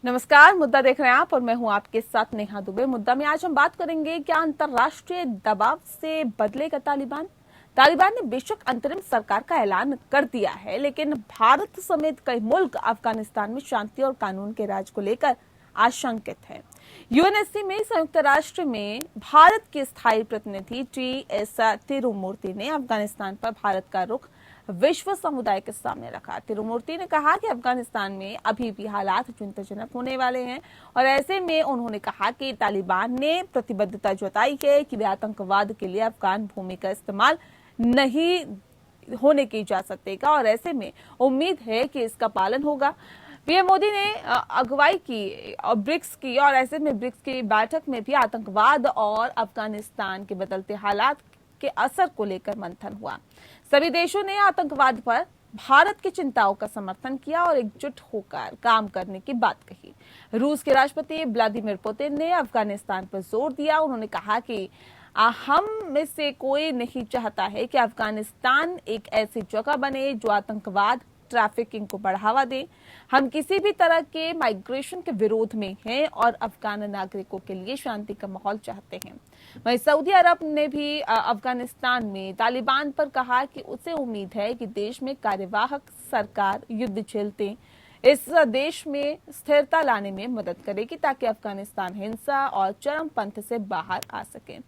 नमस्कार। मुद्दा देख रहे हैं आप और मैं हूं आपके साथ नेहा दुबे। मुद्दा में आज हम बात करेंगे, क्या अंतर्राष्ट्रीय दबाव से बदलेगा तालिबान। तालिबान ने बेशक अंतरिम सरकार का ऐलान कर दिया है, लेकिन भारत समेत कई मुल्क अफगानिस्तान में शांति और कानून के राज को लेकर आशंकित हैं। यूएनएससी में संयुक्त राष्ट्र में भारत के स्थायी प्रतिनिधि टी.एस. तिरुमूर्ति ने अफगानिस्तान पर भारत का रुख विश्व समुदाय के सामने रखा। तिरुमूर्ति ने कहा कि अफगानिस्तान में अभी भी हालात चिंताजनक होने वाले हैं और ऐसे में उन्होंने कहा कि तालिबान ने प्रतिबद्धता जताई है कि वे आतंकवाद के लिए अफगान भूमि का इस्तेमाल नहीं होने की इजाजत देगा और ऐसे में उम्मीद है कि इसका पालन होगा। पीएम मोदी ने अगुवाई की और ब्रिक्स की, और ऐसे में ब्रिक्स की बैठक में भी आतंकवाद और अफगानिस्तान के बदलते हालात के असर को लेकर मंथन हुआ। सभी देशों ने आतंकवाद पर भारत की चिंताओं का समर्थन किया और एकजुट होकर काम करने की बात कही। रूस के राष्ट्रपति व्लादिमीर पुतिन ने अफगानिस्तान पर जोर दिया। उन्होंने कहा कि हम में से कोई नहीं चाहता है कि अफगानिस्तान एक ऐसी जगह बने जो आतंकवाद ट्रैफिकिंग को बढ़ावा दे। हम किसी भी तरह के माइग्रेशन के विरोध में हैं और अफगान नागरिकों के लिए शांति का माहौल चाहते हैं। वहीं सऊदी अरब ने भी अफगानिस्तान में तालिबान पर कहा कि उसे उम्मीद है कि देश में कार्यवाहक सरकार युद्ध झेलते इस देश में स्थिरता लाने में मदद करेगी ताकि अफगानिस्तान हिंसा और चरमपंथ से बाहर आ सके।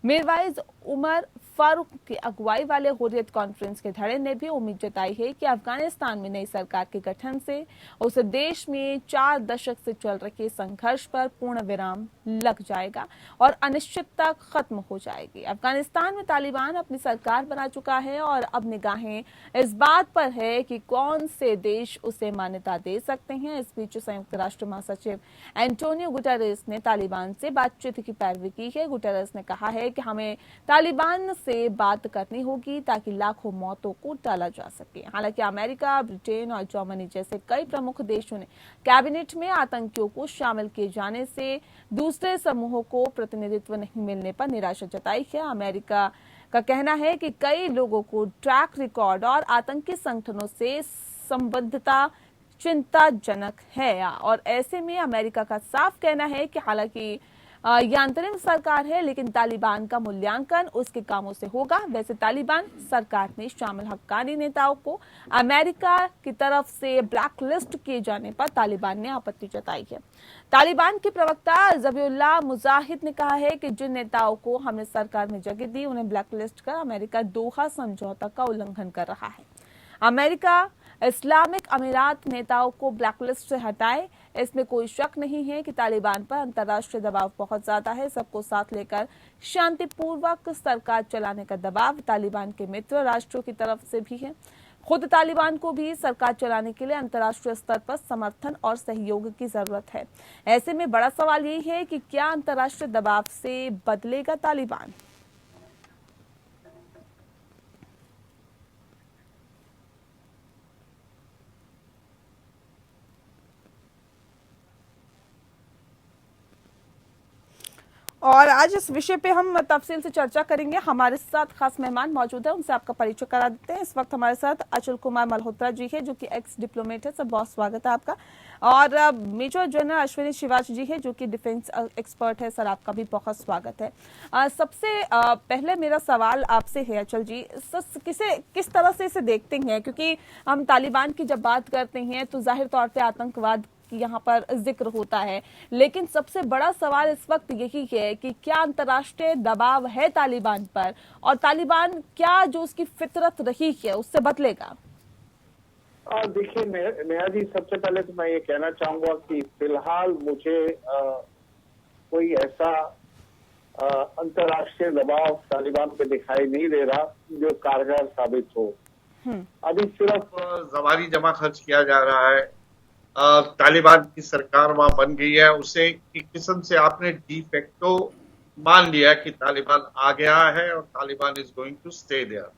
मीरवाइज उमर फारूक की अगुवाई वाले हुर्रियत कॉन्फ्रेंस के धड़े ने भी उम्मीद जताई है कि अफगानिस्तान में नई सरकार के गठन से उस देश में 4 दशक से चल रहे संघर्ष पर पूर्ण विराम लग जाएगा और अनिश्चितता खत्म हो जाएगी। अफगानिस्तान में तालिबान अपनी सरकार बना चुका है और अब निगाहें इस बात पर है कि कौन से देश उसे मान्यता दे सकते हैं। इस बीच संयुक्त राष्ट्र महासचिव एंटोनियो गुटेरेस ने तालिबान से बातचीत की पैरवी की है। गुटेरेस ने कहा है कि हमें तालिबान से बात करनी होगी ताकि लाखों मौतों को टाला जा सके। हालांकि अमेरिका, ब्रिटेन और जर्मनी जैसे कई प्रमुख देशों ने कैबिनेट में आतंकियों को शामिल किए जाने से दूसरे समूहों को प्रतिनिधित्व नहीं मिलने पर निराशा जताई है। अमेरिका का कहना है कि कई लोगों को ट्रैक रिकॉर्ड और आतंकी संगठनों से संबद्धता चिंताजनक है और ऐसे में अमेरिका का साफ कहना है कि हालांकि यह अंतरिम सरकार है, लेकिन तालिबान का मूल्यांकन उसके कामों से होगा। वैसे तालिबान सरकार में शामिल हक्कानी नेताओं को अमेरिका की तरफ से ब्लैक लिस्ट किए जाने पर तालिबान ने आपत्ति जताई है। तालिबान के प्रवक्ता जबीउल्लाह मुजाहिद ने कहा है कि जिन नेताओं को हमने सरकार में जगह दी उन्हें ब्लैक लिस्ट कर अमेरिका दोहा समझौता का उल्लंघन कर रहा है। अमेरिका इस्लामिक अमीरात नेताओं को ब्लैकलिस्ट से हटाए, इसमें कोई शक नहीं है कि तालिबान पर अंतर्राष्ट्रीय दबाव बहुत ज्यादा है। सबको साथ लेकर शांतिपूर्वक सरकार चलाने का दबाव तालिबान के मित्र राष्ट्रों की तरफ से भी है। खुद तालिबान को भी सरकार चलाने के लिए अंतर्राष्ट्रीय स्तर पर समर्थन और सहयोग की जरूरत है। ऐसे में बड़ा सवाल यही है कि क्या अंतर्राष्ट्रीय दबाव से बदलेगा तालिबान। और आज इस विषय पे हम तफसील से चर्चा करेंगे। हमारे साथ खास मेहमान मौजूद है, उनसे आपका परिचय करा देते हैं। इस वक्त हमारे साथ अचल कुमार मल्होत्रा जी है, जो कि एक्स डिप्लोमेट है। सर, बहुत स्वागत है आपका। और मेजर जनरल अश्विनी श्रीवास्तव जी है, जो कि डिफेंस एक्सपर्ट है। सर, आपका भी बहुत स्वागत है। सबसे पहले मेरा सवाल आपसे है अचल जी, किस तरह से इसे देखते हैं, क्योंकि हम तालिबान की जब बात करते हैं तो जाहिर तौर पर आतंकवाद यहाँ पर जिक्र होता है, लेकिन सबसे बड़ा सवाल इस वक्त यही है कि क्या अंतर्राष्ट्रीय दबाव है तालिबान पर और तालिबान क्या जो उसकी फितरत रही है उससे बदलेगा। देखिए नेहा जी, सबसे पहले तो मैं ये कहना चाहूंगा कि फिलहाल मुझे कोई ऐसा अंतर्राष्ट्रीय दबाव तालिबान पे दिखाई नहीं दे रहा जो कारगर साबित हो। अभी सिर्फ जवारी जमा खर्च किया जा रहा है। तालिबान की सरकार वहां बन गई है, उसे एक किस्म से आपने डी फैक्टो मान लिया कि तालिबान आ गया है और Taliban is going to stay there.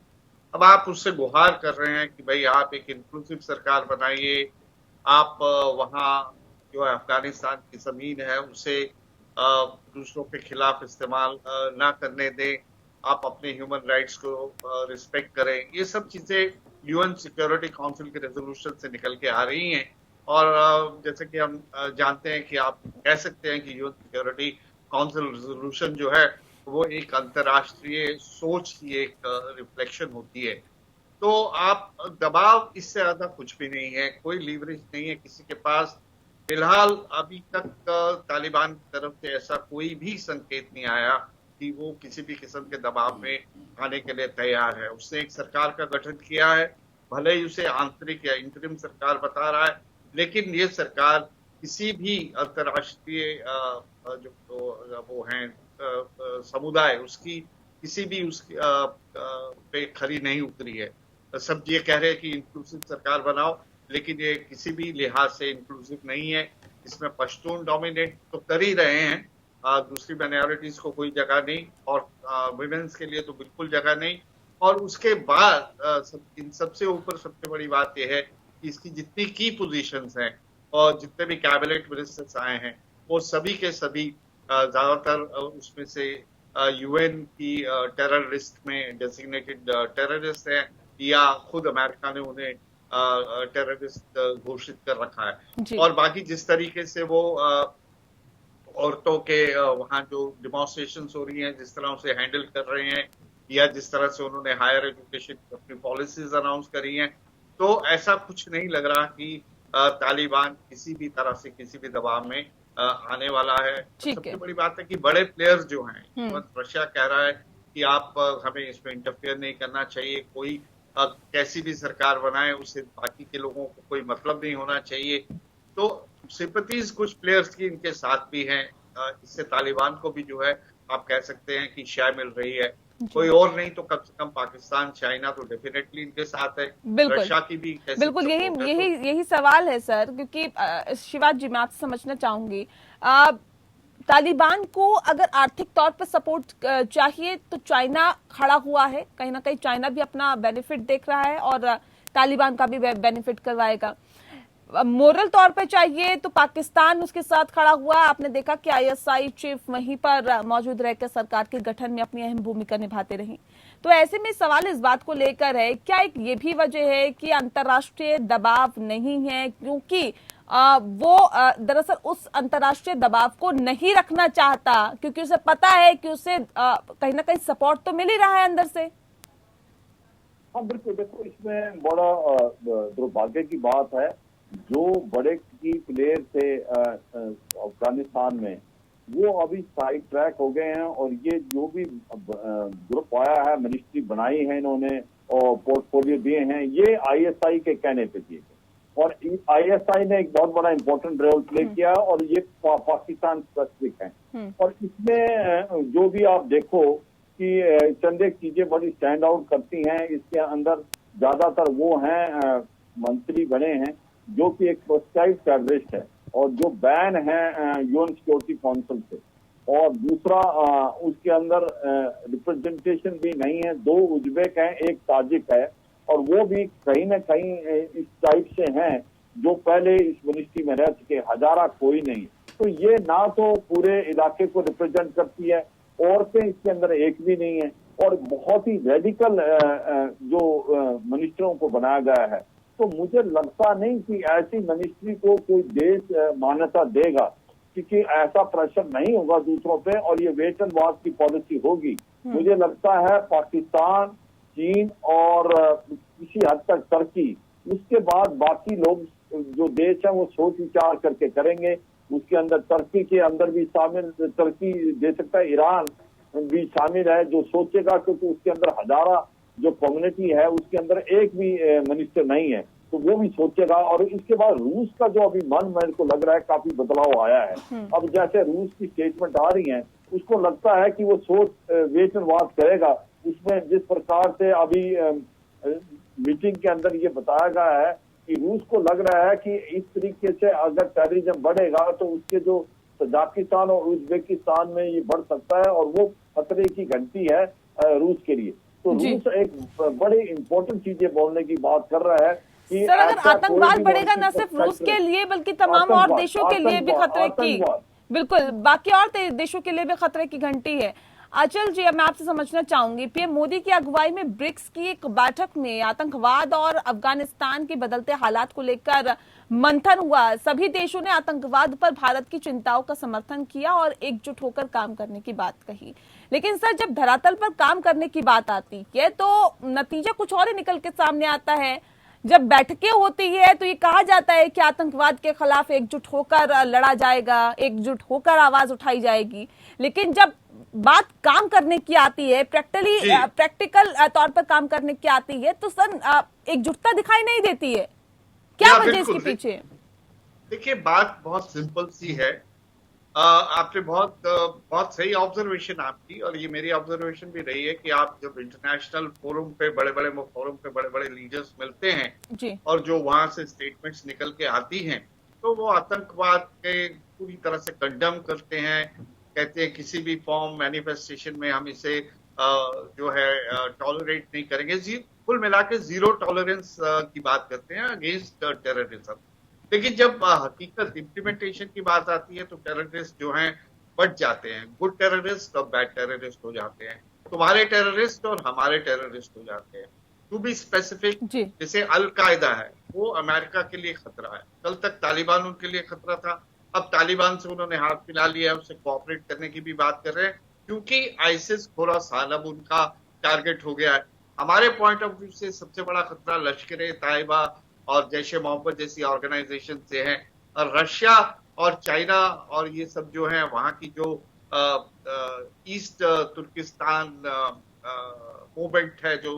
अब आप उससे गुहार कर रहे हैं कि भाई आप एक इंक्लूसिव सरकार बनाइए, आप वहां जो अफगानिस्तान की जमीन है उसे दूसरों के खिलाफ इस्तेमाल ना करने दें, आप अपने ह्यूमन राइट्स को रिस्पेक्ट करें। ये सब चीजें यूएन सिक्योरिटी काउंसिल के रेजोल्यूशन से निकल के आ रही हैं। और जैसे कि हम जानते हैं कि आप कह सकते हैं कि यूएन सिक्योरिटी काउंसिल रेजोल्यूशन जो है वो एक अंतर्राष्ट्रीय सोच की एक रिफ्लेक्शन होती है। तो आप दबाव इससे ज्यादा कुछ भी नहीं है, कोई लीवरेज नहीं है किसी के पास। फिलहाल अभी तक तालिबान की तरफ से ऐसा कोई भी संकेत नहीं आया कि वो किसी भी किस्म के दबाव में आने के लिए तैयार है। उसने एक सरकार का गठन किया है, भले ही उसे आंतरिक या इंतरिम सरकार बता रहा है, लेकिन ये सरकार किसी भी अंतर्राष्ट्रीय जो वो हैं समुदाय उसकी किसी भी उसकी पे खरी नहीं उतरी है। सब ये कह रहे हैं कि इंक्लूसिव सरकार बनाओ, लेकिन ये किसी भी लिहाज से इंक्लूसिव नहीं है। इसमें पश्तून डोमिनेट तो कर ही रहे हैं, दूसरी माइनॉरिटीज को कोई जगह नहीं, और वुमेन्स के लिए तो बिल्कुल जगह नहीं। और उसके बाद इन सबसे ऊपर सबसे बड़ी बात यह है कि इसकी जितनी की पोजीशंस हैं और जितने भी कैबिनेट मिनिस्टर्स आए हैं वो सभी के सभी ज्यादातर उसमें से यूएन की टेरर लिस्ट में डेजिग्नेटेड टेररिस्ट हैं, या खुद अमेरिका ने उन्हें टेररिस्ट घोषित कर रखा है। और बाकी जिस तरीके से वो औरतों के वहां जो डिमॉन्स्ट्रेशंस हो रही हैं, जिस तरह उसे हैंडल कर रहे हैं, या जिस तरह से उन्होंने हायर एजुकेशन अपनी पॉलिसीज अनाउंस करी हैं, तो ऐसा कुछ नहीं लग रहा कि तालिबान किसी भी तरह से किसी भी दबाव में आने वाला है। सबसे बड़ी बात है कि बड़े प्लेयर्स जो हैं, रशिया कह रहा है कि आप हमें इसमें इंटरफेयर नहीं करना चाहिए, कोई कैसी भी सरकार बनाए उससे बाकी के लोगों को कोई मतलब नहीं होना चाहिए। तो सिंपैथीज कुछ प्लेयर्स की इनके साथ भी हैं, इससे तालिबान को भी जो है आप कह सकते हैं कि शाय मिल रही है। कोई और नहीं तो कम से कम पाकिस्तान, चाइना तो डेफिनेटली इनके साथ है। रशिया की भी बिल्कुल यही सवाल है सर, क्योंकि शिवाजी जी मैं आपसे समझना चाहूंगी, तालिबान को अगर आर्थिक तौर पर सपोर्ट चाहिए तो चाइना खड़ा हुआ है, कहीं ना कहीं चाइना भी अपना बेनिफिट देख रहा है और तालिबान का भी बेनिफिट करवाएगा। मोरल तौर पर चाहिए तो पाकिस्तान उसके साथ खड़ा हुआ। आपने देखा कि आईएसआई चीफ वहीं पर मौजूद रहकर सरकार के गठन में अपनी अहम भूमिका निभाते रही। तो ऐसे में सवाल इस बात को लेकर है, क्या एक ये भी वजह है कि अंतर्राष्ट्रीय दबाव नहीं है, क्योंकि वो दरअसल उस अंतर्राष्ट्रीय दबाव को नहीं रखना चाहता, क्योंकि उसे पता है कि उसे कहीं ना कहीं सपोर्ट तो मिल ही रहा है अंदर से। हाँ बिल्कुल, देखो इसमें बड़ा दुर्भाग्य की बात है, जो बड़े की प्लेयर थे अफगानिस्तान में वो अभी साइड ट्रैक हो गए हैं, और ये जो भी ग्रुप आया है, मिनिस्ट्री बनाई है इन्होंने और पोर्टफोलियो दिए हैं, ये आईएसआई के कहने पे किए गए, और आईएसआई ने एक बहुत बड़ा इंपॉर्टेंट रोल प्ले किया, और ये पाकिस्तान स्पेसिफिक है। और इसमें जो भी आप देखो कि चंद एक चीजें बड़ी स्टैंड आउट करती हैं, इसके अंदर ज्यादातर वो हैं मंत्री बने हैं जो कि एक प्रोस्क्राइब टेररिस्ट है और जो बैन है यूएन सिक्योरिटी काउंसिल से, और दूसरा उसके अंदर रिप्रेजेंटेशन भी नहीं है। 2 उज्बेक हैं, एक ताजिक है, और वो भी कहीं ना कहीं इस टाइप से हैं जो पहले इस मिनिस्ट्री में रह चुके। हजारा कोई नहीं, तो ये ना तो पूरे इलाके को रिप्रेजेंट करती है, औरतें इसके अंदर एक भी नहीं है, और बहुत ही रेडिकल जो मिनिस्टरों को बनाया गया है। तो मुझे लगता नहीं कि ऐसी मिनिस्ट्री को कोई देश मान्यता देगा, क्योंकि ऐसा प्रेशर नहीं होगा दूसरों पे, और ये वेट एंड वॉच की पॉलिसी होगी। मुझे लगता है पाकिस्तान, चीन और किसी हद तक टर्की, उसके बाद बाकी लोग जो देश है वो सोच विचार करके करेंगे। उसके अंदर टर्की के अंदर भी शामिल, टर्की दे सकता है, ईरान भी शामिल है जो सोचेगा, क्योंकि उसके अंदर हजारा जो कम्युनिटी है उसके अंदर एक भी मिनिस्टर नहीं है, तो वो भी सोचेगा। और इसके बाद रूस का जो अभी मन, मेरे को लग रहा है काफी बदलाव आया है। अब जैसे रूस की स्टेटमेंट आ रही है, उसको लगता है कि वो सोच वेट एंड वॉच करेगा। उसमें जिस प्रकार से अभी मीटिंग के अंदर ये बताया गया है कि रूस को लग रहा है कि इस तरीके से अगर टेररिज्म बढ़ेगा तो उसके जो तजाकिस्तान और उज्बेकिस्तान में ये बढ़ सकता है, और वो खतरे की घंटी है रूस के लिए। तो रूस एक बड़ी इंपॉर्टेंट चीजें बोलने की बात कर रहा है कि सर, अगर आतंकवाद बढ़ेगा न सिर्फ रूस के लिए बल्कि तमाम और देशों के लिए भी खतरे की, बिल्कुल बाकी और देशों के लिए भी खतरे की घंटी है। अचल जी, अब मैं आपसे समझना चाहूंगी, पीएम मोदी की अगुवाई में ब्रिक्स की एक बैठक में आतंकवाद और अफगानिस्तान के बदलते हालात को लेकर मंथन हुआ। सभी देशों ने आतंकवाद पर भारत की चिंताओं का समर्थन किया और एकजुट होकर काम करने की बात कही। लेकिन सर, जब धरातल पर काम करने की बात आती है तो नतीजा कुछ और ही निकल के सामने आता है। जब बैठकें होती है तो ये कहा जाता है कि आतंकवाद के खिलाफ एकजुट होकर लड़ा जाएगा, एकजुट होकर आवाज उठाई जाएगी, लेकिन जब बात काम करने की आती है, प्रैक्टिकल तौर पर काम करने की आती है, तो सर एकजुटता दिखाई नहीं देती है। क्या वजह इसके पीछे? देखिए, बात बहुत सिंपल सी है। आपने बहुत सही ऑब्जर्वेशन आपकी, और ये मेरी ऑब्जर्वेशन भी रही है कि आप जब इंटरनेशनल फोरम पे बड़े बड़े लीडर्स मिलते हैं जी। और जो वहां से स्टेटमेंट्स निकल के आती हैं, तो वो आतंकवाद के पूरी तरह से कंडेम करते हैं। कहते हैं किसी भी फॉर्म मैनिफेस्टेशन में हम इसे जो है टॉलरेट नहीं करेंगे। कुल मिला के जीरो टॉलरेंस की बात करते हैं अगेंस्ट टेररिज्म। लेकिन जब हकीकत इम्प्लीमेंटेशन की बात आती है तो टेररिस्ट जो हैं बढ़ जाते हैं। गुड टेररिस्ट और बैड टेररिस्ट हो जाते हैं। तुम्हारे टेररिस्ट और हमारे टेररिस्ट हो जाते हैं। टू बी स्पेसिफिक, जैसे अल-कायदा है, वो अमेरिका के लिए खतरा है। कल तक तालिबान उनके लिए खतरा था, अब तालिबान से उन्होंने हाथ मिला लिया, उससे कोऑपरेट करने की भी बात कर रहे हैं, क्योंकि आईसिस खोरासान अब उनका टारगेट हो गया है। हमारे पॉइंट ऑफ व्यू से सबसे बड़ा खतरा लश्कर-ए-तैयबा और जैश ए मोहम्मद जैसी ऑर्गेनाइजेशन से है। और रशिया और चाइना और ये सब जो है, वहां की जो ईस्ट तुर्किस्तान मूवमेंट है, जो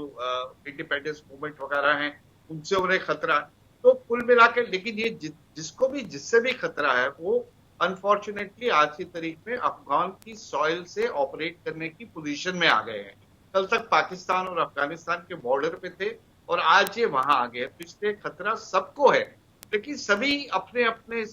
इंडिपेंडेंस मूवमेंट वगैरह है, उनसे उन्हें खतरा है। तो कुल मिलाकर, लेकिन ये जिससे भी खतरा है, वो अनफॉर्चुनेटली आज की तारीख में अफगान की सॉइल से ऑपरेट करने की पोजीशन में आ गए हैं। कल तक पाकिस्तान और अफगानिस्तान के बॉर्डर पे थे और आज ये वहां आ गए। तो इसलिए खतरा सबको है, लेकिन सभी अपने अपने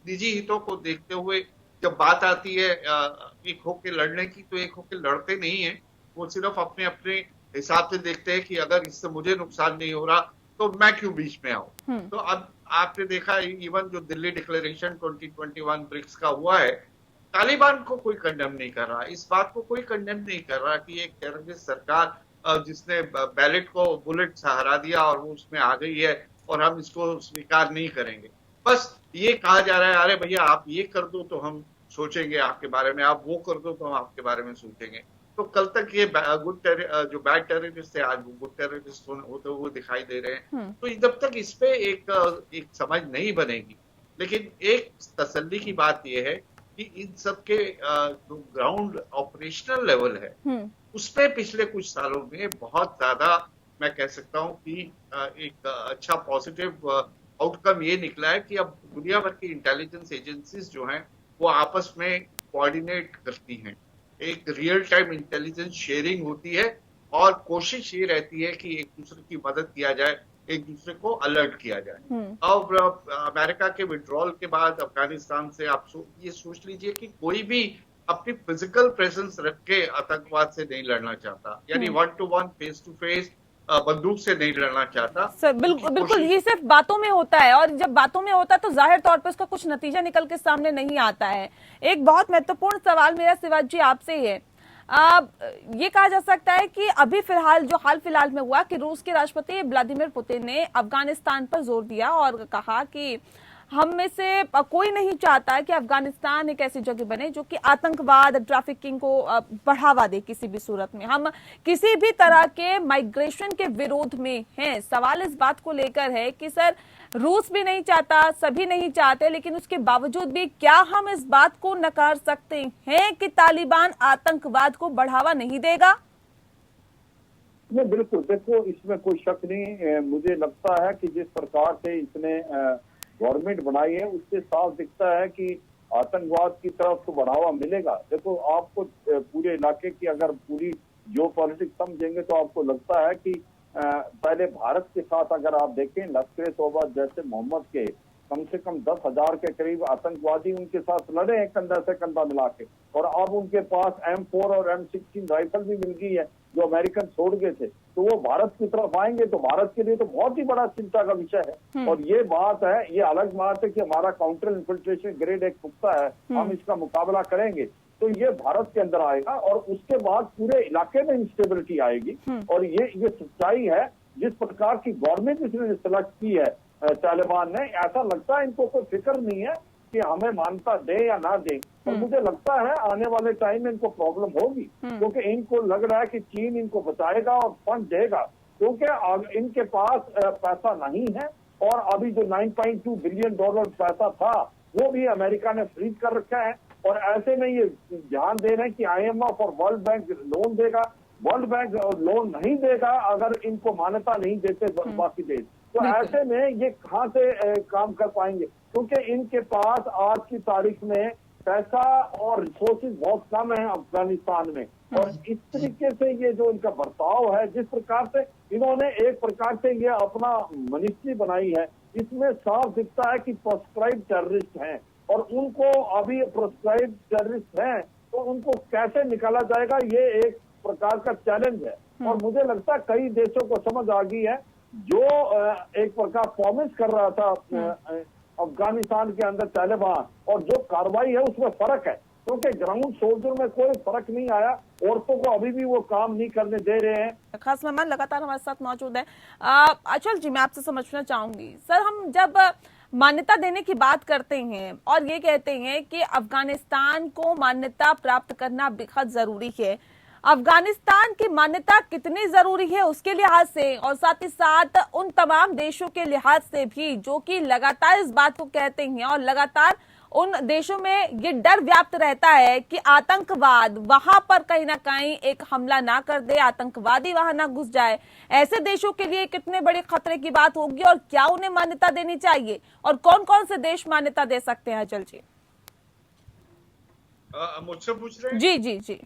निजी हितों को देखते हुए जब बात आती है एक होके लड़ने की, तो एक होके लड़ते नहीं है। वो सिर्फ अपने अपने हिसाब से देखते हैं कि अगर इससे मुझे नुकसान नहीं हो रहा तो मैं क्यों बीच में आऊं। तो अब आपने देखा, इवन जो दिल्ली डिक्लेरेशन 2021 ब्रिक्स का हुआ है, तालिबान को कोई कंडेम नहीं कर रहा। इस बात को कोई कंडेम नहीं कर रहा कि एक टेररिस्ट सरकार जिसने बैलेट को बुलेट से हरा दिया और वो उसमें आ गई है और हम इसको स्वीकार नहीं करेंगे। बस ये कहा जा रहा है, अरे भैया आप ये कर दो तो हम सोचेंगे आपके बारे में, आप वो कर दो तो हम आपके बारे में सोचेंगे। तो कल तक ये जो बैड टेररिस्ट है, आज वो गुड टेररिस्ट होते हुए दिखाई दे रहे हैं। तो जब तक इस पे एक समझ नहीं बनेगी, लेकिन एक तसल्ली की बात यह है कि इन सब के जो ग्राउंड ऑपरेशनल लेवल है, उस पे पिछले कुछ सालों में बहुत ज्यादा, मैं कह सकता हूं कि एक अच्छा पॉजिटिव आउटकम ये निकला है कि अब दुनिया भर की इंटेलिजेंस एजेंसीज जो हैं वो आपस में कोऑर्डिनेट करती हैं। एक रियल टाइम इंटेलिजेंस शेयरिंग होती है और कोशिश ये रहती है कि एक दूसरे की मदद किया जाए, एक दूसरे को अलर्ट किया जाए। और अमेरिका के विड्रॉल के बाद अफगानिस्तान से आप ये सोच लीजिए कि कोई भी अपनी फिजिकल प्रेजेंस रख के आतंकवाद से नहीं लड़ना चाहता, यानी 1-to-1 फेस टू फेस बंदूक से नहीं लड़ना चाहता। सर बिल्कुल ये सिर्फ बातों में होता है, और जब बातों में होता है तो जाहिर तौर पर उसका कुछ नतीजा निकल के सामने नहीं आता है। एक बहुत महत्वपूर्ण सवाल मेरा शिवाजी जी आपसे है, ये कहा जा सकता है कि अभी फिलहाल जो हाल फिलहाल में हुआ कि रूस के राष्ट्रपति व्लादिमीर पुतिन ने अफगानिस्तान पर जोर दिया और कहा कि हम में से कोई नहीं चाहता कि अफगानिस्तान एक ऐसी जगह बने जो कि आतंकवाद, ट्रैफिकिंग को बढ़ावा दे किसी भी सूरत में। हम किसी भी तरह के माइग्रेशन के विरोध में हैं। सवाल इस बात को लेकर है कि सर, रूस भी नहीं चाहता, सभी नहीं चाहते, लेकिन उसके बावजूद भी क्या हम इस बात को नकार सकते हैं कि तालिबान आतंकवाद को बढ़ावा नहीं देगा? नहीं, बिल्कुल। देखो, इसमें कोई शक नहीं। मुझे लगता है कि जिस प्रकार से इसने गवर्नमेंट बनाई है उससे साफ दिखता है कि आतंकवाद की तरफ तो बढ़ावा मिलेगा। देखो, आपको पूरे इलाके की अगर पूरी जियो पॉलिटिक्स समझेंगे तो आपको लगता है कि पहले भारत के साथ अगर आप देखें, लश्कर-ए-तौबा जैसे मोहम्मद के कम से कम 10,000 के करीब आतंकवादी उनके साथ लड़े हैं कंधा से कंधा मिला के, और अब उनके पास M4 और M16 राइफल भी मिल गई है जो अमेरिकन छोड़ गए थे। तो वो भारत की तरफ आएंगे तो भारत के लिए तो बहुत ही बड़ा चिंता का विषय है। और ये बात है, ये अलग बात है कि हमारा काउंटर इन्फिल्ट्रेशन ग्रेड एक पुख्ता है, हम इसका मुकाबला करेंगे। तो ये भारत के अंदर आएगा और उसके बाद पूरे इलाके में इंस्टेबिलिटी आएगी। और ये सच्चाई है। जिस प्रकार की गवर्नमेंट इसने सेलेक्ट की है तालिबान ने, ऐसा लगता है इनको कोई फिक्र नहीं है कि हमें मान्यता दे या ना दे। और मुझे लगता है आने वाले टाइम में इनको प्रॉब्लम होगी, क्योंकि इनको लग रहा है कि चीन इनको बचाएगा और फंड देगा, क्योंकि इनके पास पैसा नहीं है। और अभी जो $9.2 बिलियन पैसा था वो भी अमेरिका ने फ्रीज कर रखा है। और ऐसे में ये ध्यान दे रहे हैं कि IMF और वर्ल्ड बैंक लोन देगा। वर्ल्ड बैंक लोन नहीं देगा अगर इनको मान्यता नहीं देते बाकी देश, तो ऐसे में ये कहाँ से काम कर पाएंगे, क्योंकि इनके पास आज की तारीख में पैसा और रिसोर्सेज बहुत कम है अफगानिस्तान में। और इस तरीके से ये जो इनका बर्ताव है, जिस प्रकार से इन्होंने एक प्रकार से ये अपना मिनिस्ट्री बनाई है, इसमें साफ दिखता है कि प्रोस्क्राइब टेररिस्ट हैं। और उनको अभी प्रोस्क्राइब टेररिस्ट हैं तो उनको कैसे निकाला जाएगा, ये एक प्रकार का चैलेंज है। और मुझे लगता है कई देशों को समझ आ गई है, जो एक प्रकार प्रॉमिस कर रहा था अफगानिस्तान के अंदर तालिबान, और जो कार्रवाई है उसमें फर्क है, क्योंकि ग्राउंड सोल्जर में कोई फर्क नहीं आया। औरतों को अभी भी वो काम नहीं करने दे रहे हैं। खास मेहमान लगातार हमारे साथ मौजूद है। अचल जी, मैं आपसे समझना चाहूंगी, सर हम जब मान्यता देने की बात करते हैं और ये कहते हैं कि अफगानिस्तान को मान्यता प्राप्त करना बेहद जरूरी है, अफगानिस्तान की मान्यता कितनी जरूरी है उसके लिहाज से और साथ ही साथ उन तमाम देशों के लिहाज से भी जो कि लगातार इस बात को कहते हैं और लगातार उन देशों में ये डर व्याप्त रहता है कि आतंकवाद वहां पर कहीं ना कहीं एक हमला ना कर दे, आतंकवादी वहां ना घुस जाए, ऐसे देशों के लिए कितने बड़े खतरे की बात होगी और क्या उन्हें मान्यता देनी चाहिए और कौन कौन से देश मान्यता दे सकते हैं? अचल जी मुझसे पूछ रहे हैं? जी जी जी।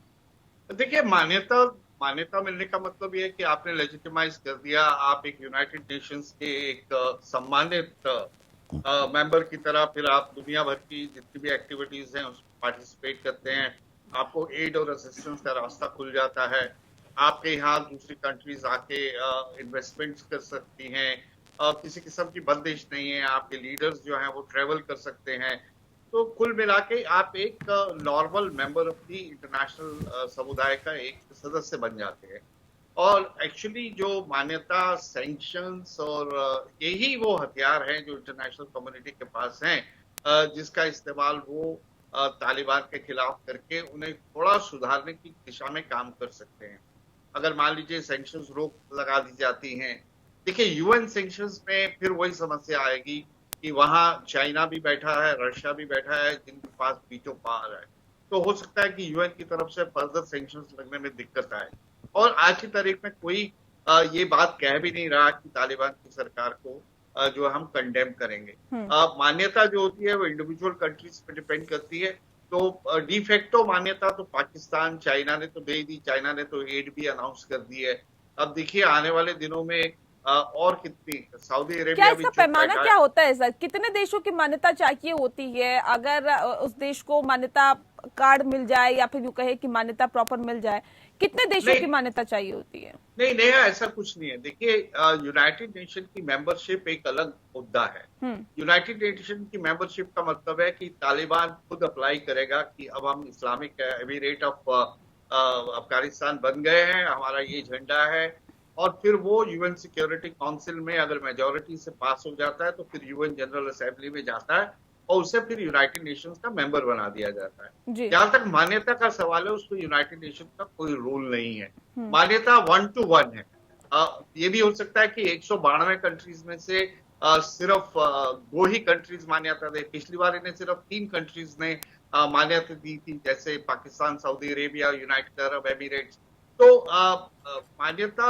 देखिए, मान्यता मिलने का मतलब ये है कि आपने लेजिटिमाइज कर दिया, आप एक यूनाइटेड नेशंस के एक सम्मानित मेंबर की तरह फिर आप दुनिया भर की जितनी भी एक्टिविटीज हैं उसमें पार्टिसिपेट करते हैं, आपको एड और असिस्टेंस का रास्ता खुल जाता है, आपके यहाँ दूसरी कंट्रीज आके इन्वेस्टमेंट्स कर सकती हैं, किसी किस्म की बंदिश नहीं है, आपके लीडर्स जो हैं वो ट्रेवल कर सकते हैं। तो कुल मिला के आप एक normal member of the international समुदाय का एक सदस्य बन जाते हैं। और एक्चुअली जो मान्यता, सैंक्शंस और यही वो हथियार हैं जो इंटरनेशनल कम्युनिटी के पास हैं, जिसका इस्तेमाल वो तालिबान के खिलाफ करके उन्हें थोड़ा सुधारने की दिशा में काम कर सकते हैं। अगर मान लीजिए सैंक्शंस रोक लगा दी जाती हैं, देखिए यूएन सैंक्शंस में फिर वही समस्या आएगी कि वहां चाइना भी बैठा है, रशिया भी बैठा है, जिनके पास वीटो पावर है। तो हो सकता है कि यूएन की तरफ से फर्दर सैंक्शंस लगने में दिक्कत आए। और आज की तारीख में कोई ये बात कह भी नहीं रहा कि तालिबान की सरकार को जो हम कंडेम करेंगे। मान्यता जो होती है वो इंडिविजुअल कंट्रीज पे डिपेंड करती है। तो डिफेक्टो मान्यता तो पाकिस्तान, चाइना ने तो दे दी, चाइना ने तो एड भी अनाउंस कर दी है। अब देखिए आने वाले दिनों में और कितनी, सऊदी अरेबिया क्या इसका पैमाना क्या होता है सर? कितने देशों की मान्यता चाहिए होती है? अगर उस देश को मान्यता कार्ड मिल जाए या फिर यूं कहे कि मान्यता प्रॉपर मिल जाए, कितने देशों की मान्यता चाहिए होती है? नहीं, ऐसा कुछ नहीं है। देखिए, यूनाइटेड नेशन की मेंबरशिप एक अलग मुद्दा है। यूनाइटेड नेशन की मेंबरशिप का मतलब है कि तालिबान खुद अप्लाई करेगा कि अब हम इस्लामिक एमिरेट ऑफ अफगानिस्तान बन गए हैं, हमारा ये झंडा है। और फिर वो यूएन सिक्योरिटी काउंसिल में अगर मेजोरिटी से पास हो जाता है तो फिर यूएन जनरल असेंबली में जाता है और उसे फिर यूनाइटेड नेशंस का मेंबर बना दिया जाता है। जहां तक मान्यता का सवाल है, उसको यूनाइटेड नेशन का कोई रूल नहीं है। मान्यता 1 to 1 है। ये भी हो सकता है कि 192 कंट्रीज में से सिर्फ 2 ही कंट्रीज मान्यता दे। पिछली बार इन्हें सिर्फ 3 कंट्रीज ने मान्यता दी थी, जैसे Pakistan, Saudi Arabia, United Arab Emirates. तो मान्यता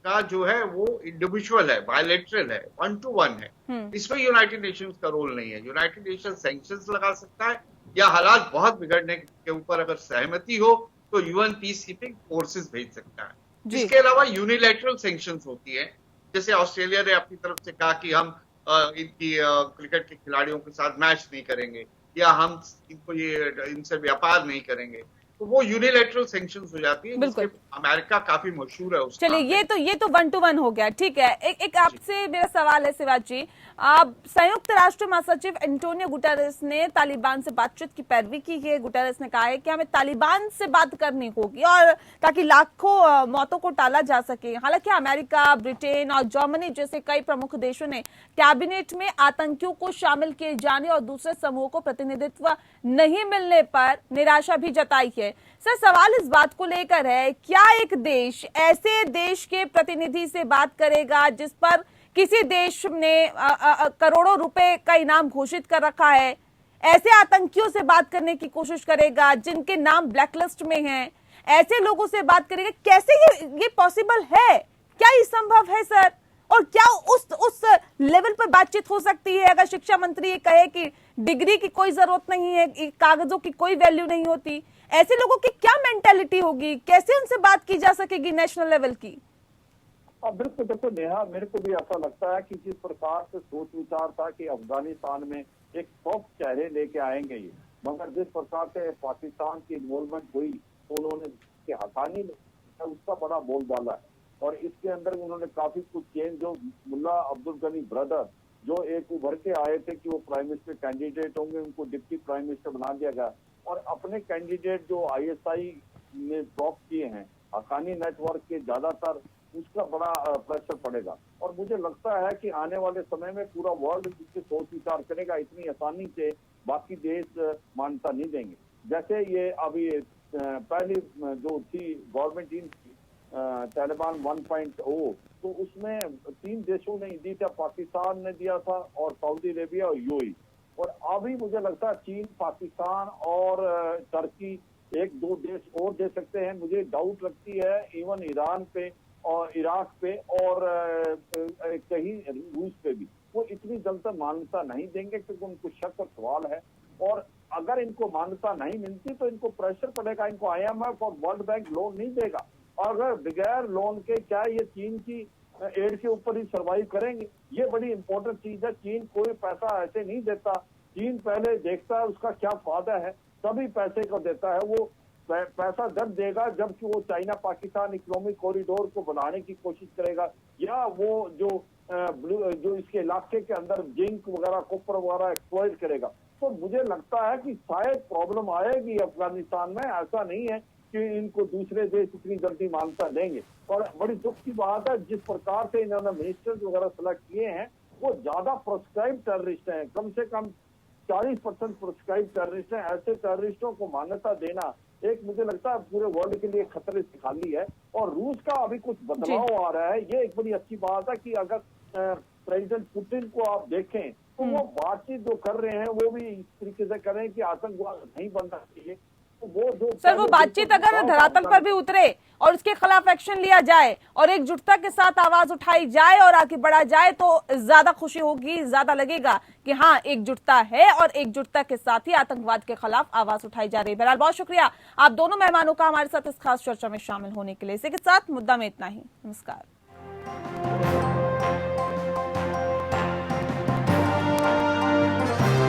का जो है वो इंडिविजुअल है, बायलैटरल है, 1 to 1 है। इसमें यूनाइटेड नेशंस का रोल नहीं है। यूनाइटेड नेशन सैंक्शंस लगा सकता है या हालात बहुत बिगड़ने के ऊपर अगर सहमति हो तो यूएन पीस कीपिंग फोर्सेस भेज सकता है। इसके अलावा यूनिलैटरल सैंक्शंस होती है, जैसे ऑस्ट्रेलिया ने अपनी तरफ से कहा कि हम इनकी क्रिकेट के खिलाड़ियों के साथ मैच नहीं करेंगे या हम इनको इनसे व्यापार नहीं करेंगे। तो वो यूनिलैटरल सैंक्शंस हो जाती है, जिसके बिल्कुल। अमेरिका काफी मशहूर है उस चलिए, काम में। ये तो 1 to 1 हो गया, ठीक है। एक आपसे मेरा सवाल है शिवाजी जी, आप संयुक्त राष्ट्र महासचिव एंटोनियो गुटेरेस ने तालिबान से बातचीत की पैरवी की है। गुटेरेस ने कहा है कि हमें तालिबान से बात करनी होगी और ताकि लाखों मौतों को टाला जा सके। हालांकि अमेरिका, ब्रिटेन और जर्मनी जैसे कई प्रमुख देशों ने कैबिनेट में आतंकियों को शामिल किए जाने और दूसरे समूहों को प्रतिनिधित्व नहीं मिलने पर निराशा भी जताई है। सर, सवाल इस बात को लेकर है, क्या एक देश ऐसे देश के प्रतिनिधि से बात करेगा जिस पर किसी देश ने करोड़ों रुपए का इनाम घोषित कर रखा है? ऐसे आतंकियों से बात करने की कोशिश करेगा जिनके नाम ब्लैकलिस्ट में हैं? ऐसे लोगों से बात करेगा? कैसे ये पॉसिबल है? क्या ये संभव है सर? और क्या उस लेवल पर बातचीत हो सकती है अगर शिक्षा मंत्री ये कहे कि डिग्री की कोई जरूरत नहीं है, कागजों की कोई वैल्यू नहीं होती? ऐसे लोगों की क्या मेंटालिटी होगी? कैसे उनसे बात की जा सकेगी नेशनल लेवल की? बिल्कुल। देखो नेहा, मेरे को भी ऐसा लगता है कि जिस प्रकार से सोच विचार था कि अफगानिस्तान में एक सॉफ्ट चेहरे लेके आएंगे ये, मगर जिस प्रकार से पाकिस्तान की इन्वॉल्वमेंट हुई तो उन्होंने हकानी उसका बड़ा बोलबाला है। और इसके अंदर उन्होंने काफी कुछ चेंज, जो मुल्ला अब्दुल गनी ब्रदर जो एक उभर के आए थे कि वो प्राइम मिनिस्टर कैंडिडेट होंगे, उनको डिप्टी प्राइम मिनिस्टर बना दिया गया। और अपने कैंडिडेट जो ISI ने ड्रॉप किए हैं, हकानी नेटवर्क के ज्यादातर, उसका बड़ा प्रेशर पड़ेगा। और मुझे लगता है कि आने वाले समय में पूरा वर्ल्ड इससे सोच विचार करेगा। इतनी आसानी से बाकी देश मान्यता नहीं देंगे। जैसे ये अभी पहली जो थी गवर्नमेंट इन तालिबान 1.0, तो उसमें 3 देशों ने दी था, पाकिस्तान ने दिया था और सऊदी अरेबिया और UAE। और अभी मुझे लगता है चीन, पाकिस्तान और टर्की 1-2 देश और दे सकते हैं। मुझे डाउट लगती है इवन ईरान पे और इराक पे और कहीं रूस पे भी वो इतनी जल्द मान्यता नहीं देंगे, क्योंकि उनको शक और सवाल है। और अगर इनको मान्यता नहीं मिलती तो इनको प्रेशर पड़ेगा, इनको IMF और वर्ल्ड बैंक लोन नहीं देगा। और अगर बगैर लोन के क्या ये चीन की एड के ऊपर ही सर्वाइव करेंगे? ये बड़ी इंपॉर्टेंट चीज है। चीन कोई पैसा ऐसे नहीं देता, चीन पहले देखता है उसका क्या फायदा है, तभी पैसे को देता है। वो पैसा जब देगा जबकि वो चाइना पाकिस्तान इकोनॉमिक कॉरिडोर को बनाने की कोशिश करेगा, या वो जो इसके इलाके के अंदर जिंक वगैरह, कॉपर वगैरह एक्सप्लॉइट करेगा। तो मुझे लगता है कि शायद प्रॉब्लम आएगी अफगानिस्तान में। ऐसा नहीं है कि इनको दूसरे देश इतनी जल्दी मान्यता देंगे। और बड़ी दुख की बात है, जिस प्रकार से इन्होंने मिनिस्टर्स वगैरह सेलेक्ट किए हैं वो ज्यादा प्रोस्क्राइब टेररिस्ट हैं, कम से कम 40% प्रोस्क्राइब टेररिस्ट हैं। ऐसे टेररिस्टों को मान्यता देना एक, मुझे लगता है पूरे वर्ल्ड के लिए खतरे से खाली है। और रूस का अभी कुछ बदलाव आ रहा है, ये एक बड़ी अच्छी बात है कि अगर प्रेसिडेंट पुतिन को आप देखें तो वो बातचीत जो कर रहे हैं वो भी इस तरीके से कर रहे हैं कि आतंकवाद नहीं बनना चाहिए। सर, वो बातचीत अगर धरातल पर भी उतरे और उसके खिलाफ एक्शन लिया जाए और एकजुटता के साथ आवाज उठाई जाए और आगे बढ़ा जाए तो ज्यादा खुशी होगी, ज्यादा लगेगा कि हाँ, एकजुटता है और एकजुटता के साथ ही आतंकवाद के खिलाफ आवाज उठाई जा रही है। बहरहाल, बहुत शुक्रिया आप दोनों मेहमानों का हमारे साथ इस खास चर्चा में शामिल होने के लिए। इसी के साथ मुद्दा में इतना ही। नमस्कार।